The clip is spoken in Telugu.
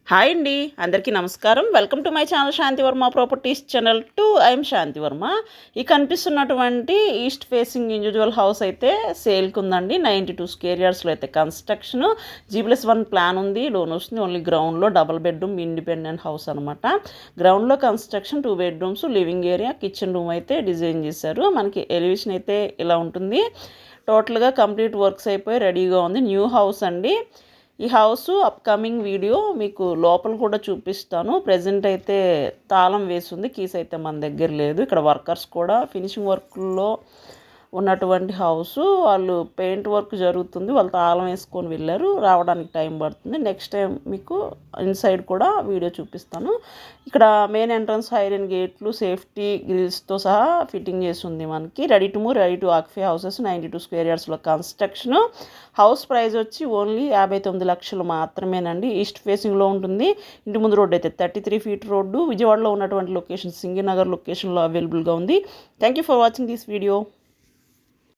హాయ్ అండి, అందరికీ నమస్కారం. Welcome to my channel Shantivarma properties channel 2. I'm Shantivarma. ఈ కనిపిస్తున్నటువంటి ఈస్ట్ ఫేసింగ్ ఇండివిజువల్ హౌస్ అయితే సేల్కి ఉందండి. 92 స్క్వేర్ యార్డ్స్లో అయితే కన్స్ట్రక్షన్ G+1 ప్లాన్ ఉంది. లోన్ వస్తుంది. ఓన్లీ గ్రౌండ్లో డబుల్ బెడ్రూమ్ ఇండిపెండెంట్ హౌస్ అనమాట. గ్రౌండ్లో construction 2 bedrooms, living area, kitchen room అయితే డిజైన్ చేశారు. మనకి ఎలివేషన్ అయితే ఇలా ఉంటుంది. టోటల్గా కంప్లీట్ వర్క్స్ అయిపోయి రెడీగా ఉంది. న్యూ హౌస్ అండి. ఈ హౌస్ అప్కమింగ్ వీడియో మీకు లోపల కూడా చూపిస్తాను. ప్రజెంట్ అయితే తాళం వేసింది, కీస్ అయితే మన దగ్గర లేదు. ఇక్కడ వర్కర్స్ కూడా ఫినిషింగ్ వర్క్లో ఉన్నటువంటి హౌస్, వాళ్ళు పెయింట్ వర్క్ జరుగుతుంది, వాళ్ళు తాళం వేసుకొని వెళ్ళారు, రావడానికి టైం పడుతుంది. నెక్స్ట్ టైం మీకు ఇన్సైడ్ కూడా వీడియో చూపిస్తాను. ఇక్కడ మెయిన్ ఎంట్రన్స్ ఐరన్ గేట్లు, సేఫ్టీ గ్రిల్స్తో సహా ఫిట్టింగ్ చేసి ఉంది. మనకి ready to move, ready to occupy houses 92 square యార్డ్స్లో కన్స్ట్రక్షన్. హౌస్ ప్రైస్ వచ్చి ఓన్లీ 59 లక్షలు మాత్రమేనండి. ఈస్ట్ ఫేసింగ్లో ఉంటుంది. ఇంటి ముందు రోడ్డు అయితే 33 ఫీట్ రోడ్డు. విజయవాడలో ఉన్నటువంటి లొకేషన్ సింగినగర్ లొకేషన్లో అవైలబుల్గా ఉంది. Thank you for watching this video.